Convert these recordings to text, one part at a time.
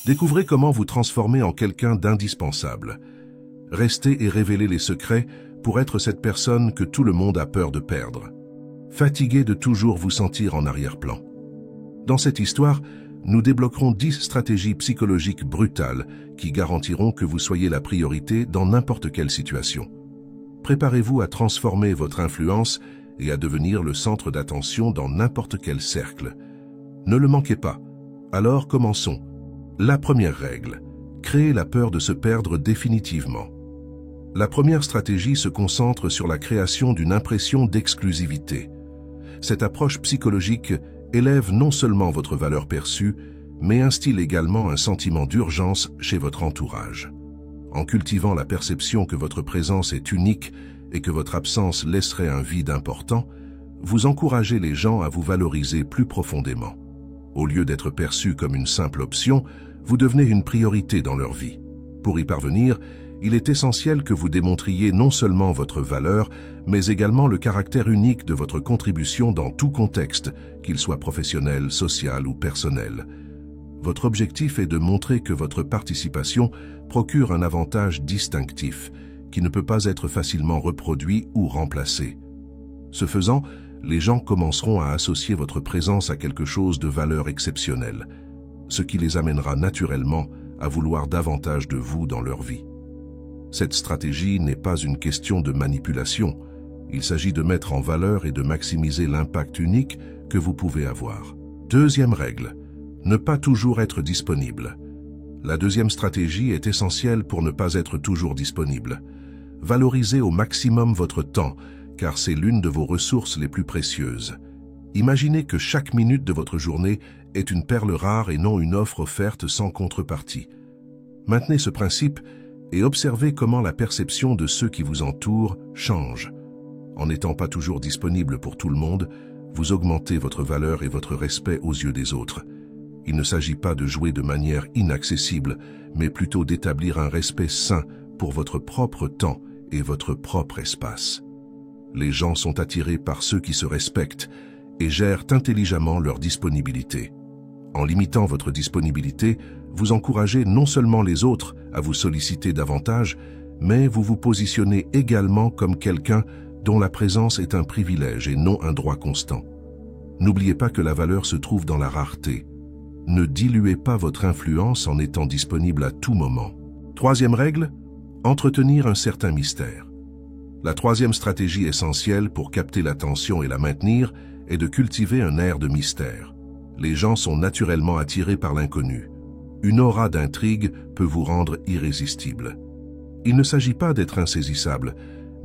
Découvrez comment vous transformer en quelqu'un d'indispensable. Restez et révélez les secrets pour être cette personne que tout le monde a peur de perdre. Fatigué de toujours vous sentir en arrière-plan. Dans cette histoire, nous débloquerons 10 stratégies psychologiques brutales qui garantiront que vous soyez la priorité dans n'importe quelle situation. Préparez-vous à transformer votre influence et à devenir le centre d'attention dans n'importe quel cercle. Ne le manquez pas. Alors commençons. La première règle. Créer la peur de se perdre définitivement. La première stratégie se concentre sur la création d'une impression d'exclusivité. Cette approche psychologique élève non seulement votre valeur perçue, mais instille également un sentiment d'urgence chez votre entourage. En cultivant la perception que votre présence est unique et que votre absence laisserait un vide important, vous encouragez les gens à vous valoriser plus profondément. Au lieu d'être perçu comme une simple option, vous devenez une priorité dans leur vie. Pour y parvenir, il est essentiel que vous démontriez non seulement votre valeur, mais également le caractère unique de votre contribution dans tout contexte, qu'il soit professionnel, social ou personnel. Votre objectif est de montrer que votre participation procure un avantage distinctif, qui ne peut pas être facilement reproduit ou remplacé. Ce faisant, les gens commenceront à associer votre présence à quelque chose de valeur exceptionnelle, ce qui les amènera naturellement à vouloir davantage de vous dans leur vie. Cette stratégie n'est pas une question de manipulation, il s'agit de mettre en valeur et de maximiser l'impact unique que vous pouvez avoir. Deuxième règle, ne pas toujours être disponible. La deuxième stratégie est essentielle pour ne pas être toujours disponible. Valorisez au maximum votre temps, car c'est l'une de vos ressources les plus précieuses. Imaginez que chaque minute de votre journée est une perle rare et non une offre offerte sans contrepartie. Maintenez ce principe et observez comment la perception de ceux qui vous entourent change. En n'étant pas toujours disponible pour tout le monde, vous augmentez votre valeur et votre respect aux yeux des autres. Il ne s'agit pas de jouer de manière inaccessible, mais plutôt d'établir un respect sain pour votre propre temps et votre propre espace. Les gens sont attirés par ceux qui se respectent et gèrent intelligemment leur disponibilité. En limitant votre disponibilité, vous encouragez non seulement les autres à vous solliciter davantage, mais vous vous positionnez également comme quelqu'un dont la présence est un privilège et non un droit constant. N'oubliez pas que la valeur se trouve dans la rareté. Ne diluez pas votre influence en étant disponible à tout moment. Troisième règle, entretenir un certain mystère. La troisième stratégie essentielle pour capter l'attention et la maintenir est de cultiver un air de mystère. Les gens sont naturellement attirés par l'inconnu. Une aura d'intrigue peut vous rendre irrésistible. Il ne s'agit pas d'être insaisissable,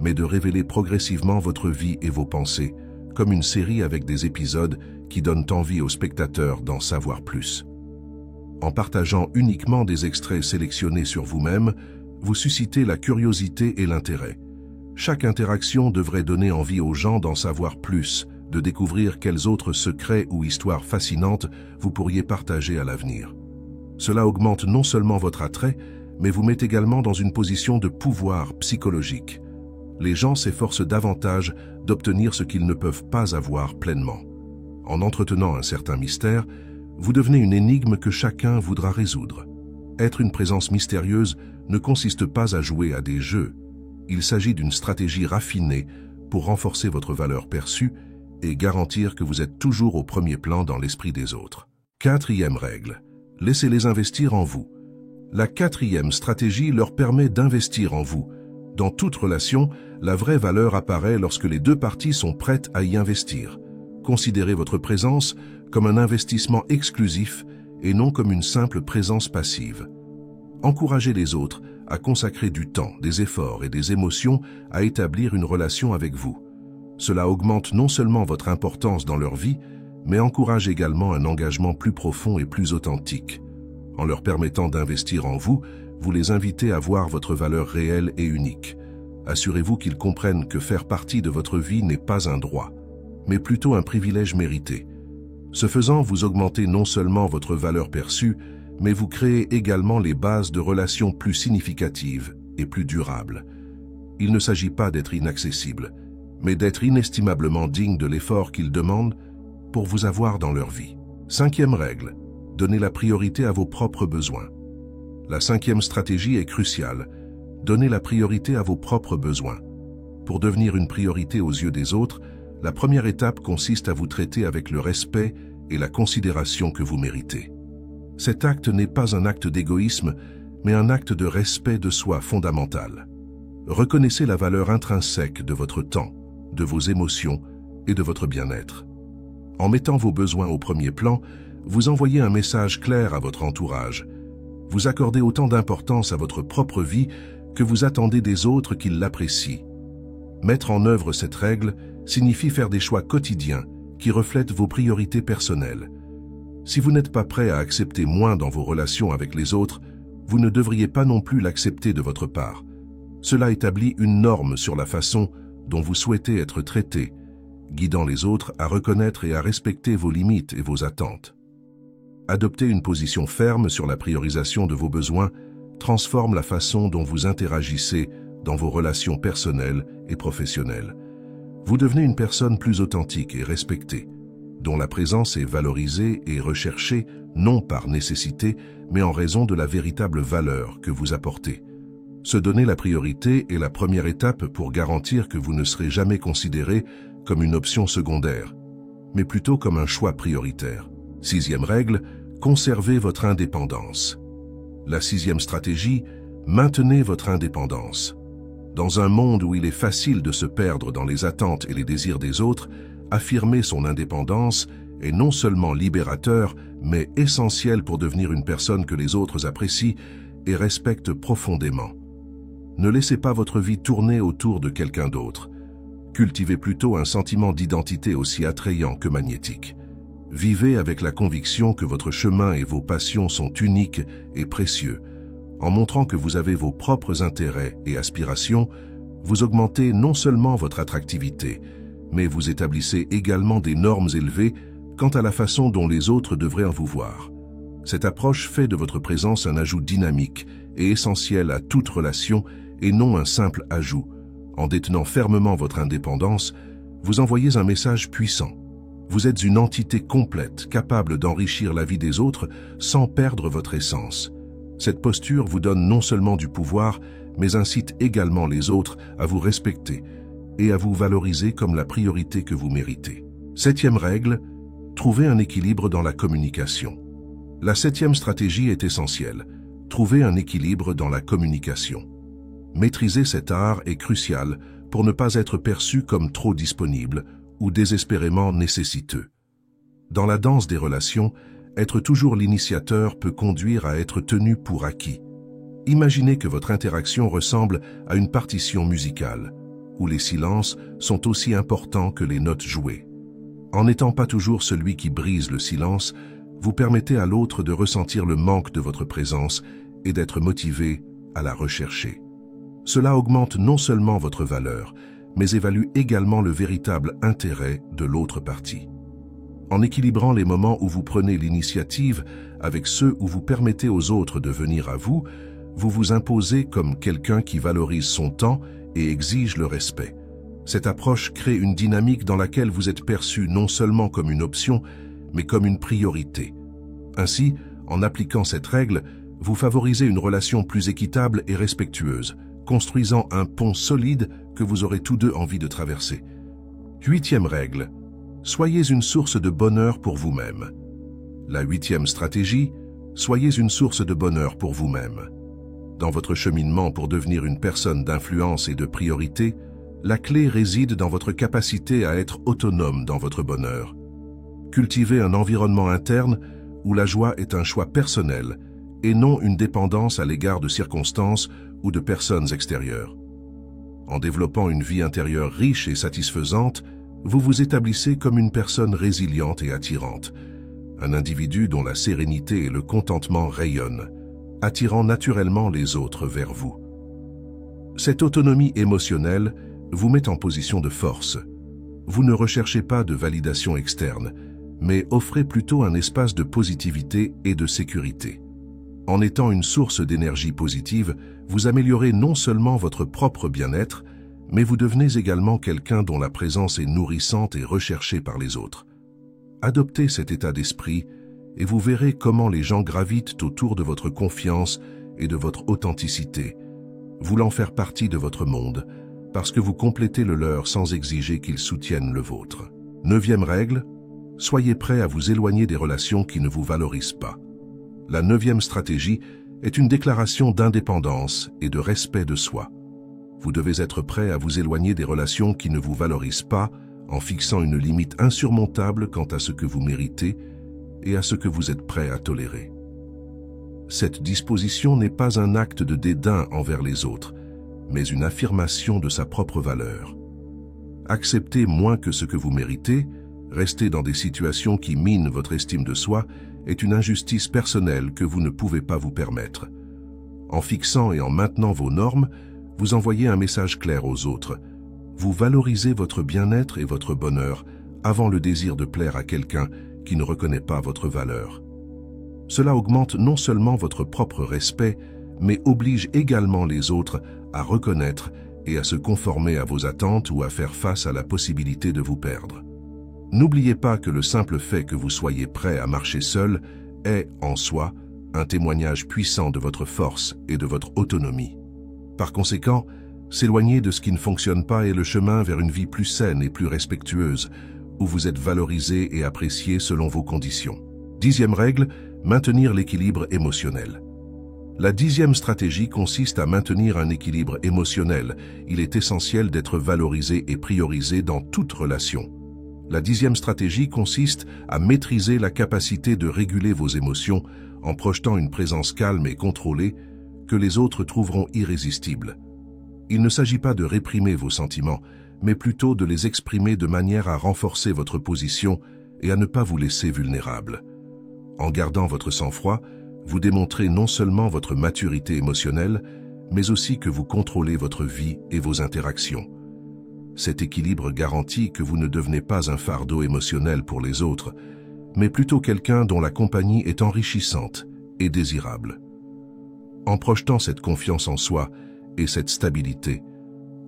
mais de révéler progressivement votre vie et vos pensées, comme une série avec des épisodes qui donnent envie aux spectateurs d'en savoir plus. En partageant uniquement des extraits sélectionnés sur vous-même, vous suscitez la curiosité et l'intérêt. Chaque interaction devrait donner envie aux gens d'en savoir plus, de découvrir quels autres secrets ou histoires fascinantes vous pourriez partager à l'avenir. Cela augmente non seulement votre attrait, mais vous met également dans une position de pouvoir psychologique. Les gens s'efforcent davantage d'obtenir ce qu'ils ne peuvent pas avoir pleinement. En entretenant un certain mystère, vous devenez une énigme que chacun voudra résoudre. Être une présence mystérieuse ne consiste pas à jouer à des jeux. Il s'agit d'une stratégie raffinée pour renforcer votre valeur perçue et garantir que vous êtes toujours au premier plan dans l'esprit des autres. Quatrième règle, laissez-les investir en vous. La quatrième stratégie leur permet d'investir en vous. Dans toute relation, la vraie valeur apparaît lorsque les deux parties sont prêtes à y investir. Considérez votre présence comme un investissement exclusif et non comme une simple présence passive. Encouragez les autres à consacrer du temps, des efforts et des émotions à établir une relation avec vous. Cela augmente non seulement votre importance dans leur vie, mais encourage également un engagement plus profond et plus authentique. En leur permettant d'investir en vous, vous les invitez à voir votre valeur réelle et unique. Assurez-vous qu'ils comprennent que faire partie de votre vie n'est pas un droit, mais plutôt un privilège mérité. Ce faisant, vous augmentez non seulement votre valeur perçue, mais vous créez également les bases de relations plus significatives et plus durables. Il ne s'agit pas d'être inaccessible, mais d'être inestimablement digne de l'effort qu'ils demandent pour vous avoir dans leur vie. Cinquième règle, Donnez la priorité à vos propres besoins. La cinquième stratégie est cruciale. Donnez la priorité à vos propres besoins. Pour devenir une priorité aux yeux des autres, la première étape consiste à vous traiter avec le respect et la considération que vous méritez. Cet acte n'est pas un acte d'égoïsme, mais un acte de respect de soi fondamental. Reconnaissez la valeur intrinsèque de votre temps, de vos émotions et de votre bien-être. En mettant vos besoins au premier plan, vous envoyez un message clair à votre entourage. Vous accordez autant d'importance à votre propre vie que vous attendez des autres qu'ils l'apprécient. Mettre en œuvre cette règle signifie faire des choix quotidiens qui reflètent vos priorités personnelles. Si vous n'êtes pas prêt à accepter moins dans vos relations avec les autres, vous ne devriez pas non plus l'accepter de votre part. Cela établit une norme sur la façon dont vous souhaitez être traité, guidant les autres à reconnaître et à respecter vos limites et vos attentes. Adopter une position ferme sur la priorisation de vos besoins transforme la façon dont vous interagissez dans vos relations personnelles et professionnelles. Vous devenez une personne plus authentique et respectée, dont la présence est valorisée et recherchée non par nécessité, mais en raison de la véritable valeur que vous apportez. Se donner la priorité est la première étape pour garantir que vous ne serez jamais considéré comme une option secondaire, mais plutôt comme un choix prioritaire. Sixième règle, conservez votre indépendance. La sixième stratégie, maintenez votre indépendance. Dans un monde où il est facile de se perdre dans les attentes et les désirs des autres, affirmer son indépendance est non seulement libérateur, mais essentiel pour devenir une personne que les autres apprécient et respectent profondément. Ne laissez pas votre vie tourner autour de quelqu'un d'autre. Cultivez plutôt un sentiment d'identité aussi attrayant que magnétique. Vivez avec la conviction que votre chemin et vos passions sont uniques et précieux. En montrant que vous avez vos propres intérêts et aspirations, vous augmentez non seulement votre attractivité, mais vous établissez également des normes élevées quant à la façon dont les autres devraient vous voir. Cette approche fait de votre présence un ajout dynamique et essentiel à toute relation et non un simple ajout. En détenant fermement votre indépendance, vous envoyez un message puissant. Vous êtes une entité complète, capable d'enrichir la vie des autres sans perdre votre essence. Cette posture vous donne non seulement du pouvoir, mais incite également les autres à vous respecter et à vous valoriser comme la priorité que vous méritez. Septième règle, trouvez un équilibre dans la communication. La septième stratégie est essentielle. Trouvez un équilibre dans la communication. Maîtriser cet art est crucial pour ne pas être perçu comme trop disponible ou désespérément nécessiteux. Dans la danse des relations, être toujours l'initiateur peut conduire à être tenu pour acquis. Imaginez que votre interaction ressemble à une partition musicale, où les silences sont aussi importants que les notes jouées. En n'étant pas toujours celui qui brise le silence, vous permettez à l'autre de ressentir le manque de votre présence et d'être motivé à la rechercher. Cela augmente non seulement votre valeur, mais évalue également le véritable intérêt de l'autre partie. En équilibrant les moments où vous prenez l'initiative avec ceux où vous permettez aux autres de venir à vous, vous vous imposez comme quelqu'un qui valorise son temps et exige le respect. Cette approche crée une dynamique dans laquelle vous êtes perçu non seulement comme une option, mais comme une priorité. Ainsi, en appliquant cette règle, vous favorisez une relation plus équitable et respectueuse, construisant un pont solide que vous aurez tous deux envie de traverser. Huitième règle, soyez une source de bonheur pour vous-même. La huitième stratégie, soyez une source de bonheur pour vous-même. Dans votre cheminement pour devenir une personne d'influence et de priorité, la clé réside dans votre capacité à être autonome dans votre bonheur. Cultivez un environnement interne où la joie est un choix personnel et non une dépendance à l'égard de circonstances ou de personnes extérieures. En développant une vie intérieure riche et satisfaisante, vous vous établissez comme une personne résiliente et attirante, un individu dont la sérénité et le contentement rayonnent, attirant naturellement les autres vers vous. Cette autonomie émotionnelle vous met en position de force. Vous ne recherchez pas de validation externe, mais offrez plutôt un espace de positivité et de sécurité. En étant une source d'énergie positive, vous améliorez non seulement votre propre bien-être, mais vous devenez également quelqu'un dont la présence est nourrissante et recherchée par les autres. Adoptez cet état d'esprit et vous verrez comment les gens gravitent autour de votre confiance et de votre authenticité, voulant faire partie de votre monde, parce que vous complétez le leur sans exiger qu'ils soutiennent le vôtre. 9e règle, soyez prêt à vous éloigner des relations qui ne vous valorisent pas. La 9e stratégie est une déclaration d'indépendance et de respect de soi. Vous devez être prêt à vous éloigner des relations qui ne vous valorisent pas en fixant une limite insurmontable quant à ce que vous méritez et à ce que vous êtes prêt à tolérer. Cette disposition n'est pas un acte de dédain envers les autres, mais une affirmation de sa propre valeur. Accepter moins que ce que vous méritez, rester dans des situations qui minent votre estime de soi, est une injustice personnelle que vous ne pouvez pas vous permettre. En fixant et en maintenant vos normes, vous envoyez un message clair aux autres. Vous valorisez votre bien-être et votre bonheur avant le désir de plaire à quelqu'un qui ne reconnaît pas votre valeur. Cela augmente non seulement votre propre respect, mais oblige également les autres à reconnaître et à se conformer à vos attentes ou à faire face à la possibilité de vous perdre. N'oubliez pas que le simple fait que vous soyez prêt à marcher seul est, en soi, un témoignage puissant de votre force et de votre autonomie. Par conséquent, s'éloigner de ce qui ne fonctionne pas est le chemin vers une vie plus saine et plus respectueuse, où vous êtes valorisé et apprécié selon vos conditions. 10e règle, maintenir l'équilibre émotionnel. La 10e stratégie consiste à maintenir un équilibre émotionnel. Il est essentiel d'être valorisé et priorisé dans toute relation. La 10e stratégie consiste à maîtriser la capacité de réguler vos émotions en projetant une présence calme et contrôlée que les autres trouveront irrésistible. Il ne s'agit pas de réprimer vos sentiments, mais plutôt de les exprimer de manière à renforcer votre position et à ne pas vous laisser vulnérable. En gardant votre sang-froid, vous démontrez non seulement votre maturité émotionnelle, mais aussi que vous contrôlez votre vie et vos interactions. Cet équilibre garantit que vous ne devenez pas un fardeau émotionnel pour les autres, mais plutôt quelqu'un dont la compagnie est enrichissante et désirable. En projetant cette confiance en soi et cette stabilité,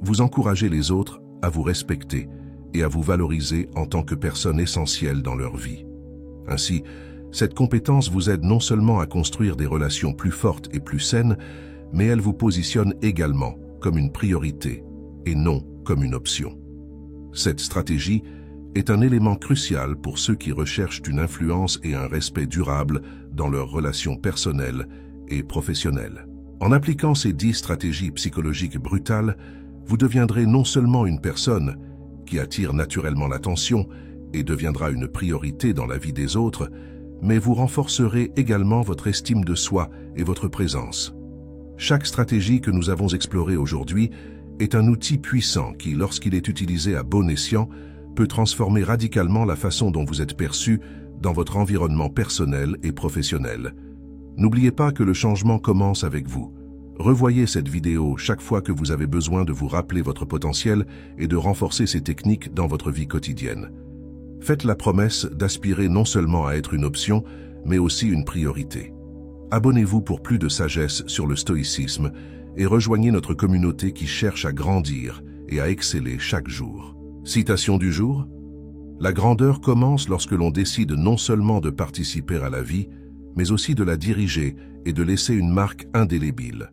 vous encouragez les autres à vous respecter et à vous valoriser en tant que personne essentielle dans leur vie. Ainsi, cette compétence vous aide non seulement à construire des relations plus fortes et plus saines, mais elle vous positionne également comme une priorité et non comme une option. Cette stratégie est un élément crucial pour ceux qui recherchent une influence et un respect durable dans leurs relations personnelles et professionnelles. En appliquant ces 10 stratégies psychologiques brutales, vous deviendrez non seulement une personne qui attire naturellement l'attention et deviendra une priorité dans la vie des autres, mais vous renforcerez également votre estime de soi et votre présence. Chaque stratégie que nous avons explorée aujourd'hui est un outil puissant qui, lorsqu'il est utilisé à bon escient, peut transformer radicalement la façon dont vous êtes perçu dans votre environnement personnel et professionnel. N'oubliez pas que le changement commence avec vous. Revoyez cette vidéo chaque fois que vous avez besoin de vous rappeler votre potentiel et de renforcer ces techniques dans votre vie quotidienne. Faites la promesse d'aspirer non seulement à être une option, mais aussi une priorité. Abonnez-vous pour plus de sagesse sur le stoïcisme et rejoignez notre communauté qui cherche à grandir et à exceller chaque jour. Citation du jour: la grandeur commence lorsque l'on décide non seulement de participer à la vie, mais aussi de la diriger et de laisser une marque indélébile.